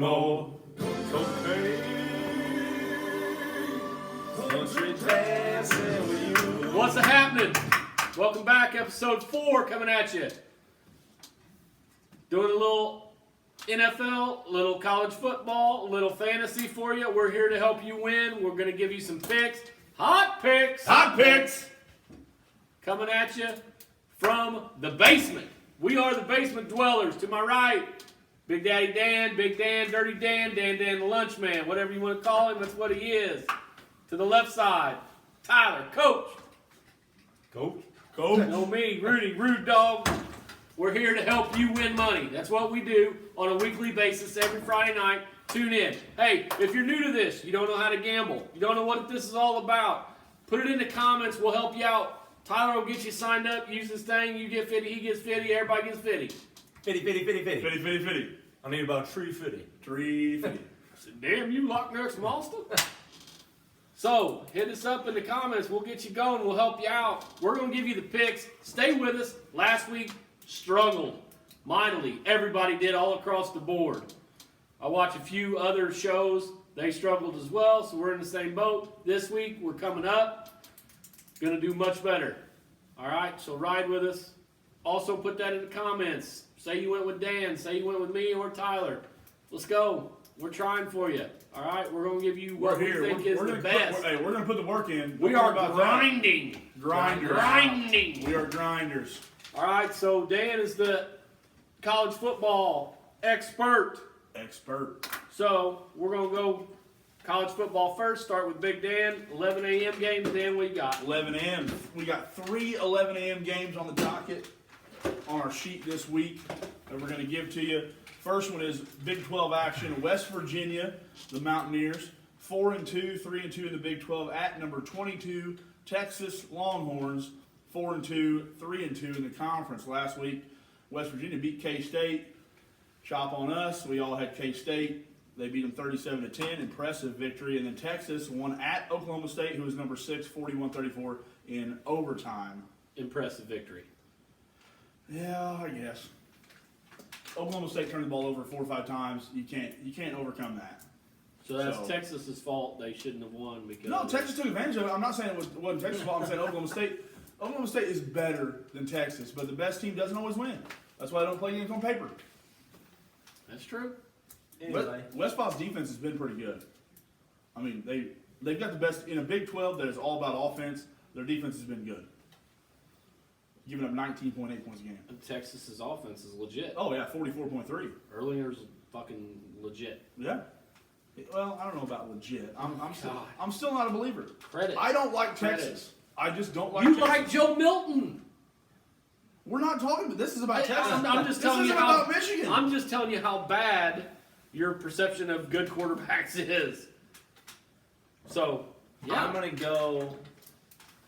more cocaine. Country dancing with you. What's happening? Welcome back, episode 4 coming at you. Doing a little NFL, a little college football, a little fantasy for you. We're here to help you win. We're going to give you some picks. Hot picks. Hot picks. Coming at you from the basement. We are the basement dwellers. To my right, Big Daddy Dan, Big Dan, Dirty Dan, Dan the Lunch Man, whatever you want to call him, that's what he is. To the left side, Tyler, Coach. Coach. Know me, Rudy, Rude Dog. We're here to help you win money. That's what we do on a weekly basis every Friday night. Tune in. Hey, if you're new to this, you don't know how to gamble, you don't know what this is all about, put it in the comments. We'll help you out. Tyler will get you signed up. Use this thing. You get 50, he gets 50, everybody gets 50. 50. I need about 350. 350. I said, damn, you Loch Ness Monster? So, hit us up in the comments. We'll get you going. We'll help you out. We're going to give you the picks. Stay with us. Last week, struggled mightily. Everybody did all across the board. I watch a few other shows. They struggled as well, so we're in the same boat. This week, we're coming up. Going to do much better. All right, so ride with us. Also, put that in the comments. Say you went with Dan. Say you went with me or Tyler. Let's go. We're trying for you. All right, we're going to give you what we think is the best. We're going to put the work in. We are grinding. Grinders. Grinding. We are grinders. All right, so Dan is the college football expert. So we're going to go college football first. Start with Big Dan. 11 a.m. games. Dan, what you got? 11 a.m. We got 3 11 a.m. games on the docket on our sheet this week that we're going to give to you. First one is Big 12 action. West Virginia, the Mountaineers, 4-2, 3-2 in the Big 12 at number 22. Texas Longhorns, 4-2, 3-2 in the conference. Last week, West Virginia beat K-State. Chop on us. We all had K-State. They beat them 37-10. Impressive victory. And then Texas won at Oklahoma State, who was number 6, 41-34 in overtime. Impressive victory. Yeah, I guess. Oklahoma State turned the ball over 4 or 5 times. You can't overcome that. So that's Texas's fault. They shouldn't have won because No, Texas took advantage of it. I'm not saying it wasn't Texas' fault. I'm saying Oklahoma State. Oklahoma State is better than Texas, but the best team doesn't always win. That's why they don't play games on paper. That's true. Anyway. West Bob's defense has been pretty good. I mean, they've got the best in a Big 12 that is all about offense. Their defense has been good, giving up 19.8 points a game. And Texas's offense is legit. Oh yeah, 44.3. Earlier's fucking legit. Yeah. Well, I don't know about legit. I'm God. still not a believer. Credit. I don't like Credit. Texas. I just don't like. You Texas. like Joe Milton. We're not talking about this. Is about Texas. I'm just telling this you isn't how about Michigan. I'm just telling you how bad your perception of good quarterbacks is. So, yeah. I'm going to go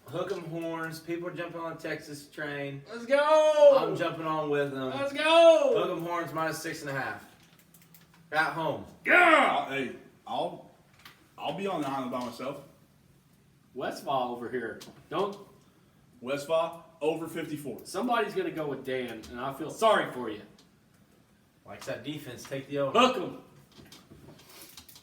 hook 'em horns. People are jumping on the Texas train. Let's go. I'm jumping on with them. Let's go. Hook 'em horns minus 6.5. At home. Yeah. I'll be on the island by myself. Westfall over here. Don't. Westphal over 54. Somebody's gonna go with Dan, and I feel sorry for you. Likes that defense. Take the over. Hook 'em.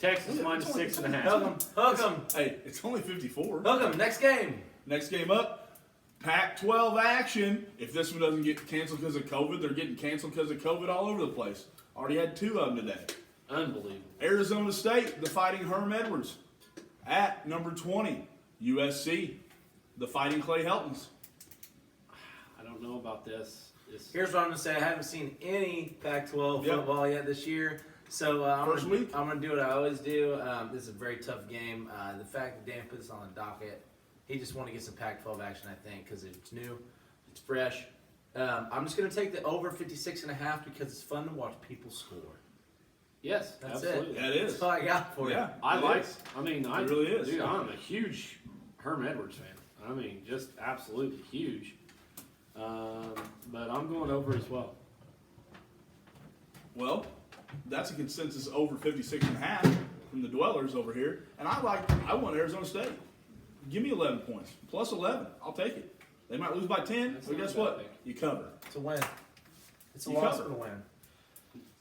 Texas minus 6.5. Hook 'em. Hook 'em. Hey, it's only 54. Hook 'em. Next game. Next game up, Pac-12 action. If this one doesn't get canceled because of COVID, they're getting canceled because of COVID all over the place. Already had 2 of them today. Unbelievable. Arizona State, the Fighting Herm Edwards. At number 20, USC, the Fighting Clay Heltons. I don't know about this. Here's what I'm going to say. I haven't seen any Pac-12 Yep. football yet this year. So I'm First week. going to do what I always do. This is a very tough game. The fact that Dan put this on the docket, he just wanted to get some Pac-12 action, I think, because it's new, it's fresh. I'm just going to take the over 56.5 because it's fun to watch people score. Yes, That's absolutely. it. That is. That's all I got for you. Yeah, I it like. is. I mean, It really is. Dude, I'm a huge Herm Edwards fan. I mean, just absolutely huge. But I'm going over as well. Well, that's a consensus over 56.5 from the dwellers over here. And I want Arizona State. Give me 11 points. Plus 11. I'll take it. They might lose by 10, That's but not guess a bad what? pick. You cover. It's a win. It's a You loss cover. and a win.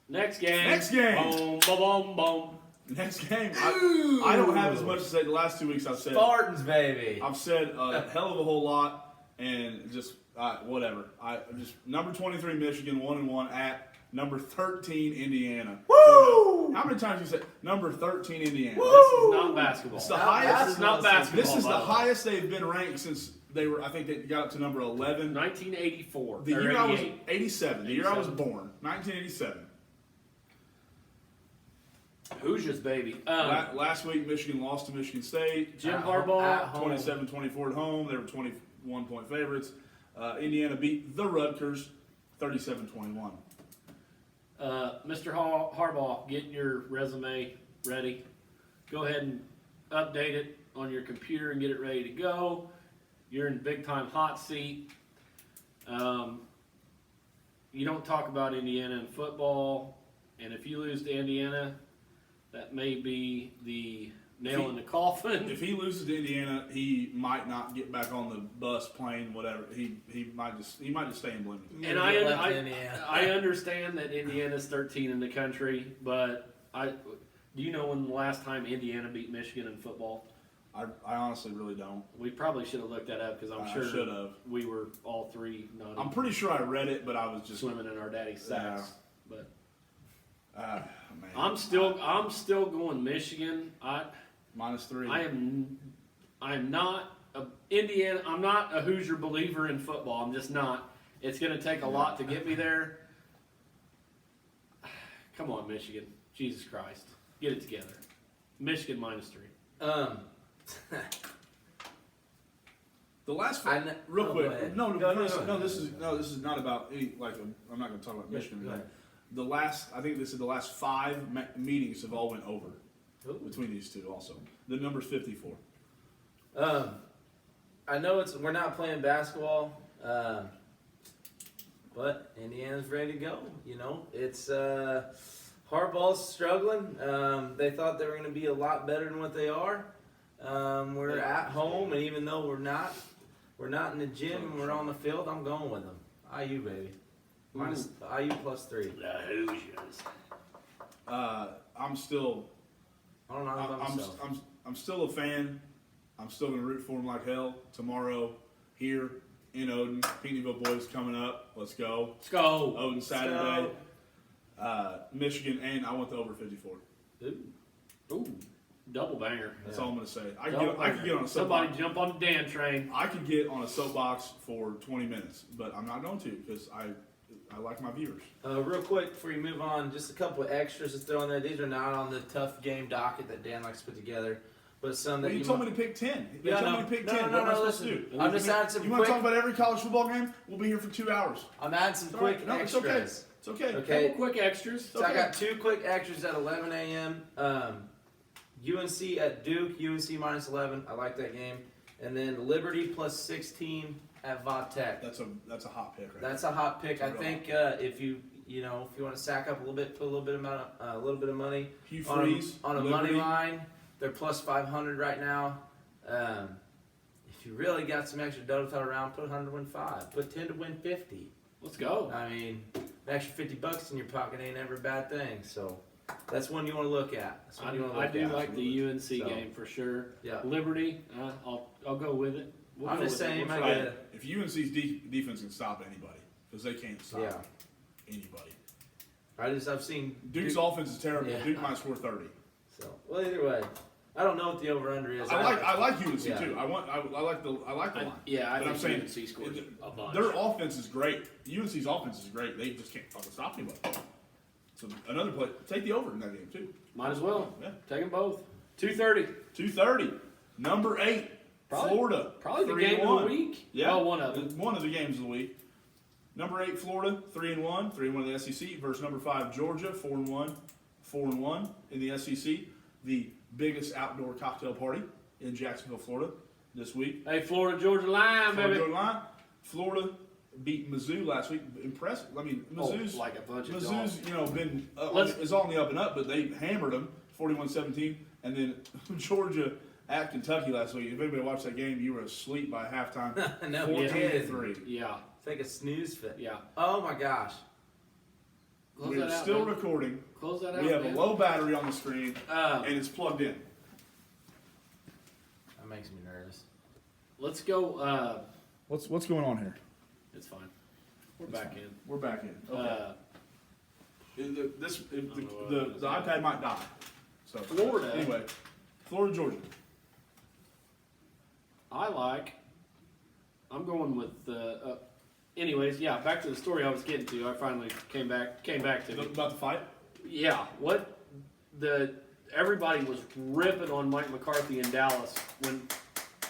Next game. Next game. Boom, boom, boom, boom. Next game. I don't have as much to say. The last 2 weeks Spartans, baby. I've said a hell of a whole lot, and just whatever. I just number 23 Michigan 1-1 at number 13 Indiana. Woo! How many times you said number 13 Indiana? This is not basketball. It's the highest. This is not basketball. This is by the way. highest they've been ranked since they were. I think they got up to number 11. 1984. The or year I was 88. 87. The year I was 87. born, 1987. Hoosiers, baby. Last week, Michigan lost to Michigan State. Jim At Harbaugh. home. 27-24 at home. They were 21-point favorites. Indiana beat the Rutgers 37-21. Mr. Harbaugh, get your resume ready. Go ahead and update it on your computer and get it ready to go. You're in big time hot seat. You don't talk about Indiana in football, and if you lose to Indiana, that may be the nail in the coffin. If he loses to Indiana, he might not get back on the bus, plane, whatever. He might just stay in Bloomington. And I understand that Indiana's 13 in the country, but do you know when the last time Indiana beat Michigan in football? I honestly really don't. We probably should have looked that up because I'm I sure should have. we were all three not I'm pretty sure I read it, but I was just swimming in our daddy's sacks. But man. I'm still going Michigan. -3. I am not a Indiana. I'm not a Hoosier believer in football. I'm just not. It's going to take a lot to get me there. Come on, Michigan. Jesus Christ. Get it together. Michigan -3. The last real quick. No, this is not about any, like I'm not going to talk about Michigan. Go ahead. The last, I think this is the last 5 meetings have all went over Ooh. between these two. Also, the number's 54. I know we're not playing basketball, but Indiana's ready to go. You know, it's Harbaugh's struggling. They thought they were going to be a lot better than what they are. We're at home, and even though we're not in the gym and we're on the field, I'm going with them. IU, baby. Minus IU +3. The Hoosiers. I'm still. I don't know about myself. I'm still a fan. I'm still going to root for them like hell tomorrow here in Odin. Peekneyville boys coming up. Let's go. Let's go. Odin Saturday. Michigan, and I went to over 54. Ooh. Double banger. That's all I'm going to say. I Double could get on a Somebody soapbox. jump on the Dan train. I could get on a soapbox for 20 minutes, but I'm not going to because I like my viewers. Real quick before you move on, just a couple of extras to throw in there. These are not on the tough game docket that Dan likes to put together, but some that Well, you told me to pick 10. They Yeah, told no. me to pick No, 10. no, what am I no, supposed to listen. do? I'm just adding some You want to quick- talk about every college football game? We'll be here for 2 hours. I'm adding some It's all quick right. No, it's extras. okay. It's okay. Okay. Couple quick extras. So I got 2 quick extras at 11 a.m. UNC at Duke, UNC -11. I like that game. And then Liberty +16 at Vatech. That's a hot pick, right? That's a hot pick. I Real think if you want to sack up a little bit, put a little bit of money Hugh on Freeze a money Liberty. line. They're +500 right now. If you really got some extra dough to throw around, put 100 to win 5. Put 10 to win 50. Let's go. I mean, an extra $50 in your pocket ain't ever a bad thing. So that's one you want to look at. That's one you want to I look do at. like the UNC So, game for sure. Yeah. Liberty, I'll go with it. We'll I'm go just with it. saying, We'll I try get it. it. If UNC's defense can stop anybody, because they can't stop Yeah. anybody. I've seen Duke's Duke, offense is terrible. Yeah. Duke might score 30. So well, either way, I don't know what the over under is. I like UNC Yeah. too. I like the line. Yeah, I But I'm think saying UNC scores a bunch. their offense is great. UNC's offense is great. They just can't fucking stop anybody. So another play. Take the over in that game too. Might as well. Yeah. Take them both. 2:30. 2:30. Number 8. Florida. Probably the 3-1. game of the week. Yeah. Well, one of them. One of the games of the week. Number 8, Florida, 3-1, 3-1 in the SEC versus number 5, Georgia, 4-1, 4-1 in the SEC. The biggest outdoor cocktail party in Jacksonville, Florida, this week. Hey, Florida Georgia line, baby. Florida line. Florida beat Mizzou last week. Impressive. I mean, Mizzou's like a bunch of dogs. Mizzou's been Let's- is on the up and up, but they hammered them 41-17, and then Georgia at Kentucky last week. If anybody watched that game, you were asleep by halftime. No, 14-3. Yeah, It's like a snooze fit. yeah. Oh my gosh. Close We are that out, still man. recording. Close that out. We have a man. low battery on the screen, and it's plugged in. That makes me nervous. Let's go. What's going on here? It's fine. We're It's back fine. in. We're back in. Okay. know The iPad might die. So Florida. Anyway, Florida, Georgia. I'm going with. Anyways, yeah. Back to the story I was getting to. I finally came back to it. About the fight. Yeah. Everybody was ripping on Mike McCarthy in Dallas when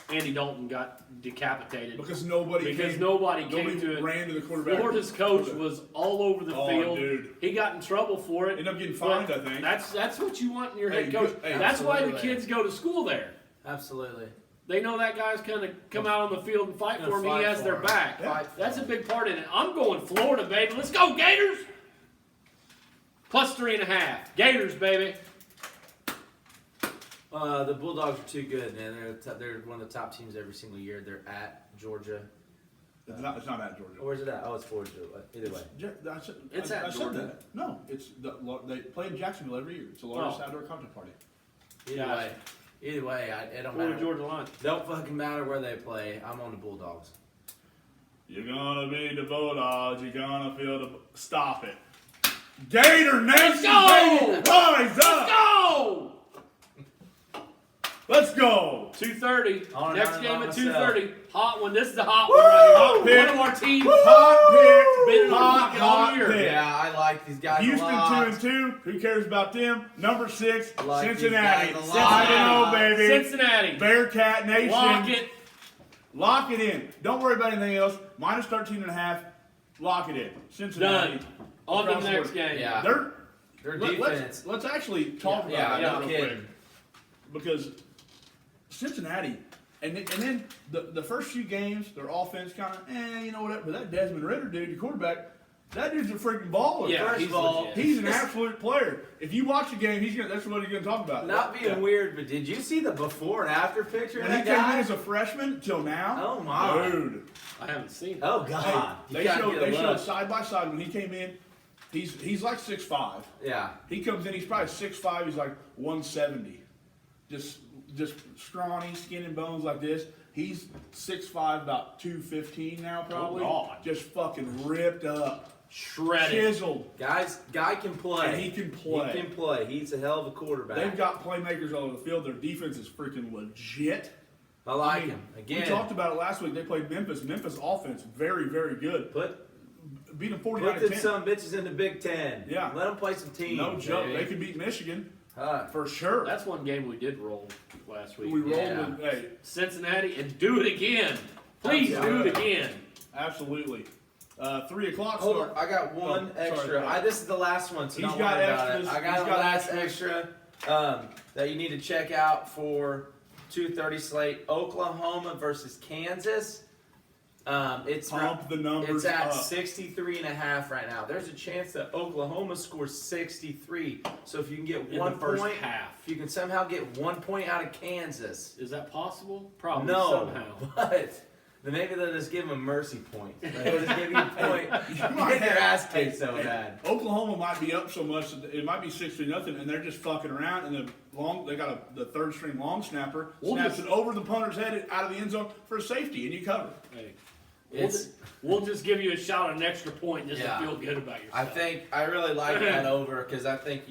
Andy Dalton got decapitated Because nobody came to it. ran to the quarterback. Florida's coach was all over the field. Dude. He got in trouble for it. Ended up getting fined, But I think. That's what you want in your Hey, head coach. good- hey, That's why the absolutely. kids go to school there. Absolutely. They know that guy's gonna come out on the field and fight Gonna for him. He fight has for their him. back. Yeah. Fight for That's a him. big part in it. I'm going Florida, baby. Let's go, Gators! Plus 3.5. Gators, baby. The Bulldogs are too good, man. They're one of the top teams every single year. They're at Georgia. It's not at Georgia. Where's it at? Oh, it's Florida. Either way. It's I at said Georgia. that. No, they play in Jacksonville every year. It's the largest outdoor content party. Either way, it don't Florida, matter. Georgia line. Don't fucking matter where they play. I'm on the Bulldogs. You're gonna be the Bulldogs. You're gonna feel the. Stop it. Gator Nation, go! baby! Rise Let's up! go! Let's go! 2:30. On Next and game on at myself. 2:30. Hot one. This is the hot one right Hot here. pick. One of our teams. Hot Been in pick! the Hot, pocket all hot year. pick! Yeah, I like these guys Houston a lot. 2-2. Who cares about them? Number 6, Like these Cincinnati. guys a 5-0, lot. baby. Cincinnati. Bearcat Nation. Lock it. Lock it in. Don't worry about anything else. Minus 13.5. Lock it in. Cincinnati. Done. On to the Across next the board. game. Yeah. Their Their defense. let's actually talk Yeah, about yeah, that no real quick. kidding. Because Cincinnati, and then the first few games, their offense kind of, you know whatever. But that Desmond Ritter dude, the quarterback, that dude's a freaking baller. Yeah, First he's of all, legit. He's an absolute player. If you watch a game, that's what he's going to talk about. Not being Yeah. weird, but did you see the before and after picture of When he that came in guy? as a freshman till now, Oh, my. dude. I haven't seen it. Oh God! You They gotta showed get a look. side by side when he came in. He's like 6'5". Yeah. He comes in, he's probably 6'5", he's like 170. Just scrawny, skin and bones like this. He's 6'5", about 215 now probably. Oh, God. Just fucking ripped up. Shredded. Chiseled. Guy can play. And he can play. He can play. He's a hell of a quarterback. They've got playmakers all over the field. Their defense is freaking legit. I like I mean, him. Again, We talked about it last week. They played Memphis. Memphis offense, very, very good. Beat them 49 put to them 10. some bitches in the Big Ten. Yeah. Let them play some teams. No joke. baby. They could beat Michigan Huh. for sure. That's one game we did roll last week. We rolled Yeah. with, hey, Cincinnati, and do it again. Please Yeah. do it again. absolutely. 3 o'clock Hold start. on, I got one Oh, sorry, extra. go ahead. This is the last one, so He's don't got worry about extras. it. I He's got a got last extras. extra that you need to check out for 2:30 slate. Oklahoma versus Kansas. It's Pump the numbers It's at up. 63.5 right now. There's a chance that Oklahoma scores 63. So if you can get In one the first point, half. if you can somehow get 1 point out of Kansas, Is that possible? Probably no, somehow. but then maybe they'll just give them a mercy point. They'll just give you a point. You might get your have- ass kicked so Hey, bad. Oklahoma might be up so much that it might be 6-0, and they're just fucking around. And they got the third string long snapper We'll snaps just- it over the punter's head out of the end zone for a safety, and you cover. Hey, It's. we'll just give you a shot at an extra point just Yeah. to feel good about yourself. I really like that over because I think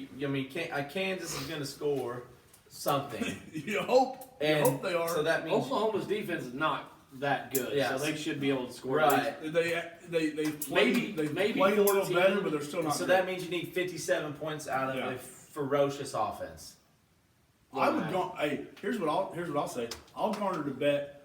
Kansas is going to score something. You hope they are. So that means Oklahoma's defense is not that good, Yes. so they should be able to score. right. they played maybe played a little 14. better, but they're still not. So good. that means you need 57 points out of Yeah. a ferocious offense. I would go. Hey, here's what I'll say. I'll garner to bet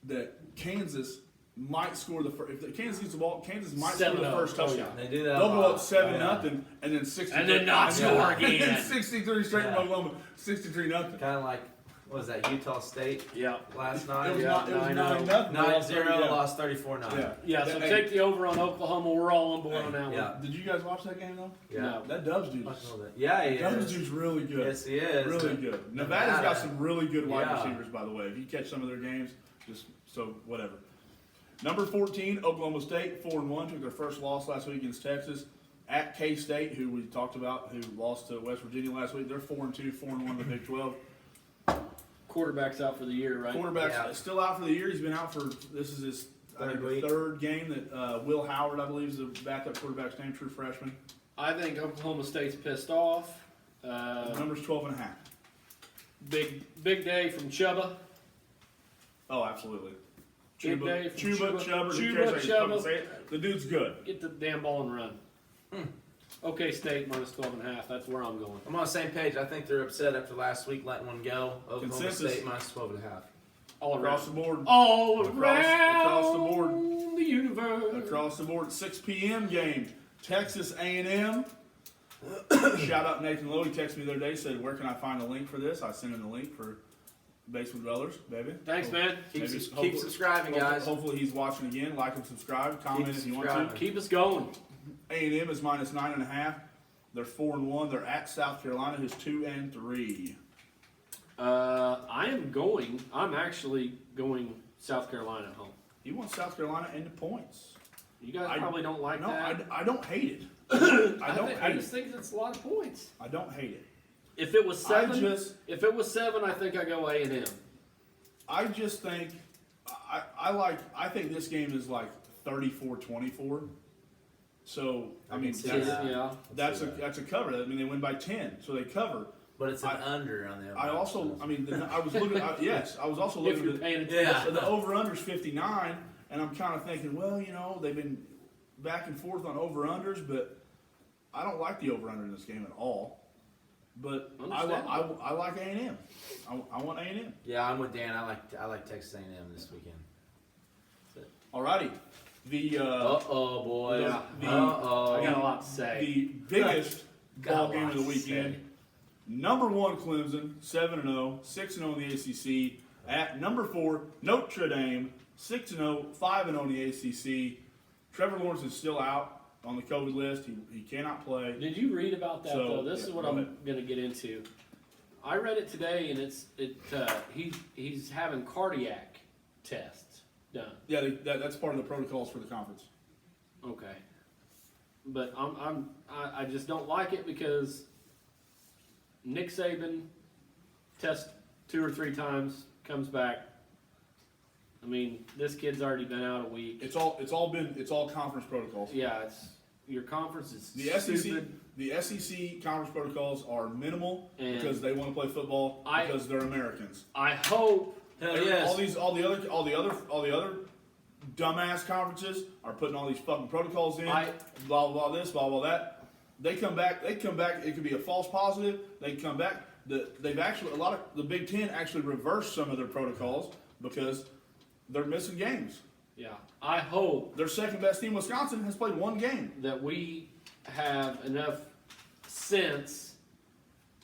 that Kansas might score the first. If the Kansas gets the ball, Kansas might score the 7-0. first Oh, touchdown. They do that. They'll a go lot. up 7-0, Yeah. and then 63. And then not score Yeah. again. And then 63 straight Yeah. from Oklahoma. 63-0. Kind of like, what was that, Utah State Yeah. last It night? was Yeah, not. It was 9-0. 9-0. 9-0, lost 34-9. Yeah. Yeah, so Hey, take the over on Oklahoma. We're all on board on that Yeah. one. Did you guys watch that game though? Yeah. No. That Dubs dude. I know that. Yeah, he Dubs is. dude's really good. Yes, he is. Really good. Nevada's got Nevada. some really good wide Yeah. receivers, by the way. If you catch some of their games, just so whatever. Number 14, Oklahoma State, 4-1, took their first loss last week against Texas. at K-State, who we talked about, who lost to West Virginia last week. They're 4-2, 4-1 in the Big 12. Quarterback's out for the year, right? Quarterback's Yeah. still out for the year. He's been out for, this is his third game that Will Howard, I believe, is the backup quarterback's name, true freshman. I think Oklahoma State's pissed off. The number's 12.5. Big day from Chuba. Oh, absolutely. Big day from Chuba, Chuba, who cares how you fucking Chuba. say it? The dude's good. Get the damn ball and run. Okay, State minus 12.5. That's where I'm going. I'm on the same page. I think they're upset after last week letting one go. Oklahoma Consensus. State minus 12.5. All Across around. the board. All Across the board. around the universe. Across the board, 6 p.m. game. Texas A&M. Shout out Nathan Lowe. He texted me the other day, said, where can I find the link for this? I sent him the link for Basement Dwellers, baby. Thanks, man. Keep subscribing, guys. Hopefully he's watching again. Like and subscribe. Comment if you want to. subscribing. Keep us going. A&M is minus 9.5. They're 4-1. They're at South Carolina, who's 2-3. I'm actually going South Carolina at home. You want South Carolina into points? You guys I- probably don't like No, that. I don't hate it. I just think it's a lot of points. I don't hate it. If it was seven, I I think I go A&M. I just think I think this game is like 34-24. So I mean see that's, that. Yeah. that's a cover. I mean they win by 10, so they cover. But it's an I- under on the other. I also I mean I was looking I was also If looking you're at paying attention. Yeah. so the over-under's 59, and I'm kind of thinking, well, you know, they've been back and forth on over-unders, but I don't like the over-under in this game at all. But Understandable. I like A&M. I want A&M. Yeah, I'm with Dan. I like Texas A&M this weekend. Alrighty. The Uh-oh, boys. Yeah. I Uh-oh. got a lot to say. the biggest Got a ball game lot of the to weekend. say. Number 1 Clemson, 7-0, 6-0 in the ACC. At number 4 Notre Dame, 6-0, 5-0 in the ACC. Trevor Lawrence is still out on the COVID list. He cannot play. Did you read about that So, though? This yeah, is what go I'm ahead. going to get into. I read it today, and he's having cardiac tests done. Yeah, that's part of the protocols for the conference. Okay, but I just don't like it because Nick Saban tests 2 or 3 times, comes back. I mean, this kid's already been out a week. It's all conference protocols. Yeah, your conference is The stupid. SEC conference protocols are minimal And because they want to play football because they're Americans. I hope Hell yes. All the other dumbass conferences are putting all these fucking protocols in. Blah blah blah this, blah blah that. They come back. It could be a false positive. They come back. They've actually a lot of the Big Ten actually reversed some of their protocols because they're missing games. Yeah, I hope Their second best team, Wisconsin, has played 1 game. that we have enough sense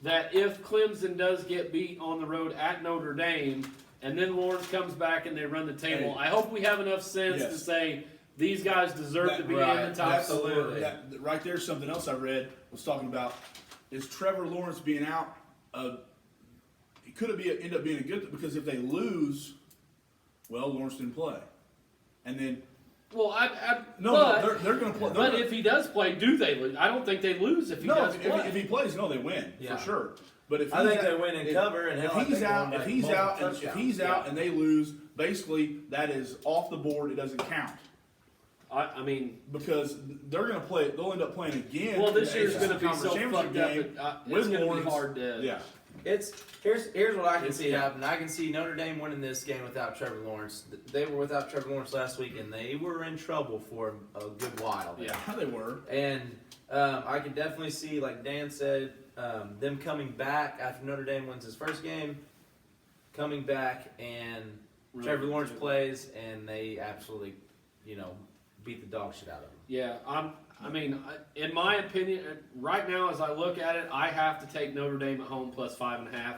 that if Clemson does get beat on the road at Notre Dame, and then Lawrence comes back and they run the table, Hey. I hope we have enough sense Yes. to say these guys deserve to be in the top absolutely. four. That, right there's something else I read was talking about is Trevor Lawrence being out. It could end up being a good because if they lose, well, Lawrence didn't play, and then Well, they're going to play. but if he does play, do they lose? I don't think they lose if he does if play. he plays, no, they win Yeah. for sure. But if I think he's they out- win and if- cover, and if hell, I he's think they out, win if by he's multiple out, and if touchdowns. he's out and they lose, basically that is off the board. It doesn't count I mean, because they're going to play. They'll end up playing again. well, this in the year's ACC going to be so Conference fucked up. Championship game It's with going to be Lawrence. hard to. Yeah. Here's what I can see happening. I can see Notre Dame winning this game without Trevor Lawrence. They were without Trevor Lawrence last week, and they were in trouble for a good while. Yeah. How they were. And I can definitely see, like Dan said, them coming back after Notre Dame wins his first game, coming back and Really Trevor Lawrence good. plays, and they absolutely, beat the dog shit out of him. Yeah, in my opinion, right now as I look at it, I have to take Notre Dame at home plus 5.5,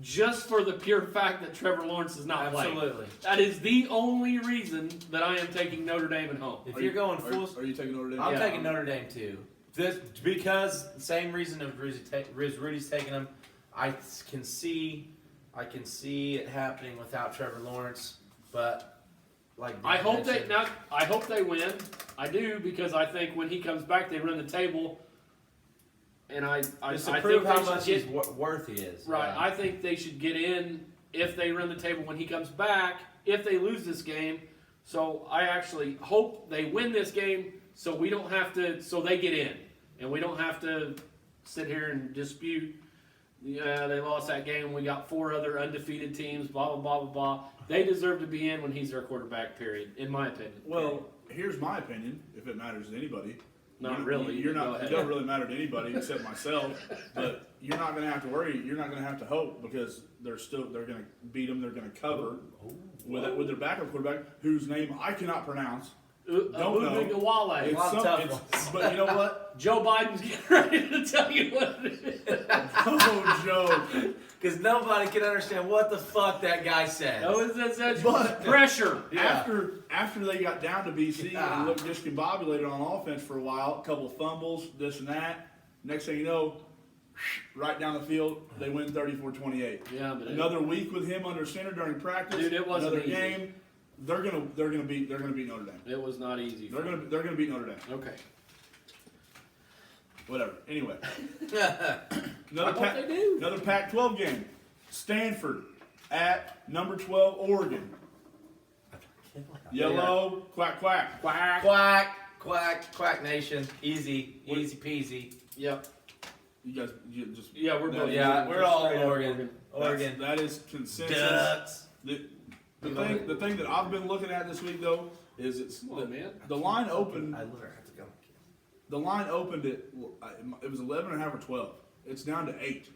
just for the pure fact that Trevor Lawrence is not playing. Absolutely. That is the only reason that I am taking Notre Dame at home. If Are you're you- going are- full, Are you taking Notre Dame? I'm Yeah. taking Notre Dame too. Because same reason of Rudy's taking them. I can see it happening without Trevor Lawrence, but like I Dan hope mentioned, I hope they win. I do, because I think when he comes back, they run the table, and I Just to think prove they how should much get, he's worth he is. right. Yeah. I think they should get in if they run the table when he comes back. If they lose this game, so I actually hope they win this game, so we don't have to. So they get in, and we don't have to sit here and dispute. Yeah, they lost that game. We got 4 other undefeated teams. Blah blah blah blah blah. They deserve to be in when he's their quarterback. Period. In my opinion. Well, here's my opinion, if it matters to anybody. Not You- really. You're Go not. ahead. It doesn't really matter to anybody except myself. But you're not going to have to worry. You're not going to have to hope because they're going to beat them. They're going to cover with their backup quarterback, whose name I cannot pronounce. Don't know. Wale. It's lot of tough but you know what? Joe Biden's getting ready to tell you what it is. Oh, Joe. Because nobody can understand what the fuck that guy says. Oh, is that such But- pressure? Yeah. After they got down to BC Yeah. and looked discombobulated on offense for a while, a couple of fumbles, this and that. Next thing you know, right down the field, they win 34-28. Yeah, but Another week with him under center during practice. Dude, it wasn't another easy. game. They're gonna beat Notre Dame. it was not easy. They're gonna beat Notre Dame. Okay. Whatever. Anyway, I hope they do. another Pac-12 game. Stanford at number 12 Oregon. Yellow, quack quack. Quack. Quack nation. Easy peasy. Yep. You guys, you just Yeah, we're both. Yeah, we're all straight up Oregon. Oregon. That is consensus. Ducks. The thing that I've been looking at this week though is Come on, man. the line opened. I literally have to go. The line opened at it was 11 and a half or 12. It's down to 8.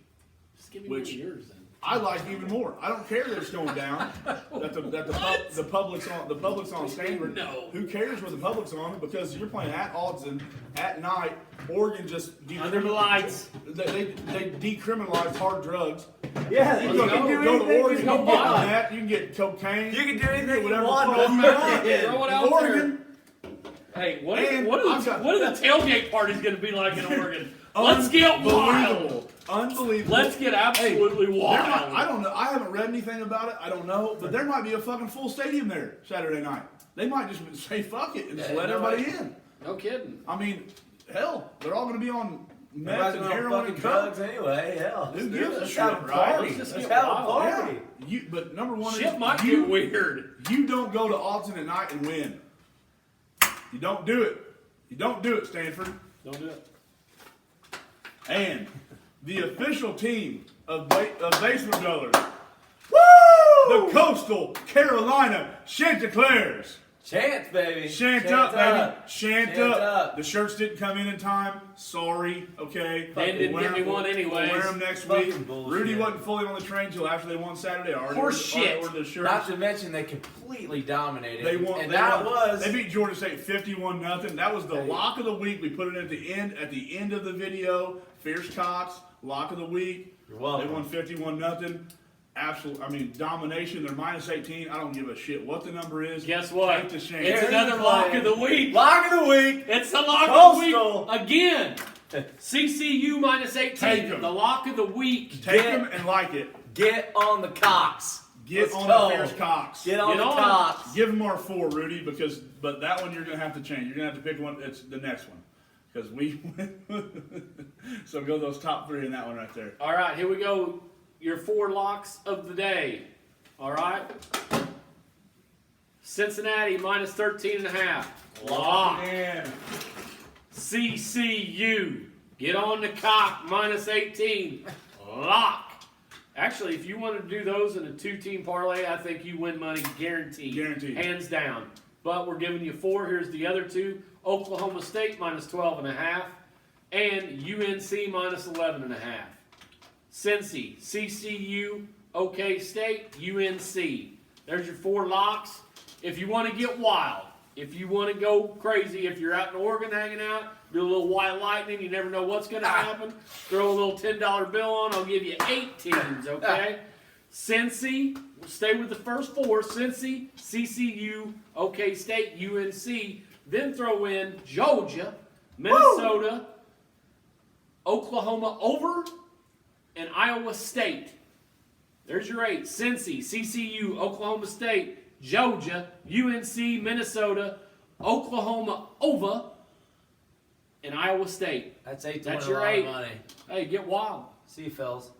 Just give me Which- one of yours then. I like even more. I don't care that it's going down. The public's on Stanford. No. Who cares what the public's on? Because you're playing at Autzen at night. Oregon just Under the lights. They decriminalized hard drugs. Yeah, You you go, can do go to anything Oregon, you you can get want. that. You can get cocaine. You can do anything you whatever want. the fuck you want. Throw it out Oregon. Hey, what And are I've got- the tailgate parties going to be like in Oregon? Let's get wild. Unbelievable. Let's get absolutely There wild. might, I don't know. I haven't read anything about it. I don't know. But there might be a fucking full stadium there Saturday night. They might just say fuck it and just Yeah, let no everybody way. in. No kidding. I mean, hell, they're all going to be on meth Everybody's and on heroin fucking and drugs. drugs anyway. Hell, Who gives a let's shit, have a right? party. Let's just Let's get have a wild. party. Yeah. But number one Shit is might you, get weird. you don't go to Autzen at night and win. You don't do it. You don't do it, Stanford. Don't do it. And the official team of Basement Dwellers, Woo! the Coastal Carolina Chanticleers. Chance, baby. Shant up, baby. Shant Shant up. up. The shirts didn't come in time. Sorry. Okay. They didn't We'll give me wear 'em- one anyways. We'll wear them next Fucking week. bullshit. Rudy wasn't fully on the train until after they won Saturday. I already Horse already shit. ordered the shirts. Not to mention they completely dominated. They won. and they that won- was They beat Georgia State 51-0. That was the lock of the week. We put it at the end. At the end of the video, Fierce Cox lock of the week. You're welcome. They won 51-0. Absolute. I mean, domination. They're minus 18. I don't give a shit what the number is. Guess what? Take the shame. It's Here's another the lock play. of the week. lock of the week. It's the lock Coastal. of the week again. CCU minus Take 18. 'em. The lock of the week. Take Get- them and like it. Get on the Cox. Get Let's on go. the Fierce Cox. Get on Get the on. Cox. Give them our 4, Rudy, but that one you're gonna have to change. You're gonna have to pick one. It's the next one because we. So go those top 3 in that one right there. All right, here we go. Your 4 locks of the day. All right. Cincinnati minus 13.5. Lock. Man. CCU. Get on the cock minus 18. Lock. Actually, if you want to do those in a 2-team parlay, I think you win money guaranteed. Guaranteed. Hands down. But we're giving you 4. Here's the other 2. Oklahoma State minus 12.5. And UNC minus 11.5. Cincy, CCU, OK State, UNC. There's your 4 locks. If you want to get wild, if you want to go crazy, if you're out in Oregon hanging out, do a little white lightning, you never know what's going to happen. Throw a little $10 bill on, I'll give you 8 teams, okay? Cincy, stay with the first 4. Cincy, CCU, OK State, UNC. Then throw in Georgia, Minnesota, Oklahoma over, and Iowa State. There's your 8. Cincy, CCU, Oklahoma State, Georgia, UNC, Minnesota, Oklahoma over, and Iowa State. That's 8 to That's win a your lot 8. of money. Hey, get wild. See you, fellas.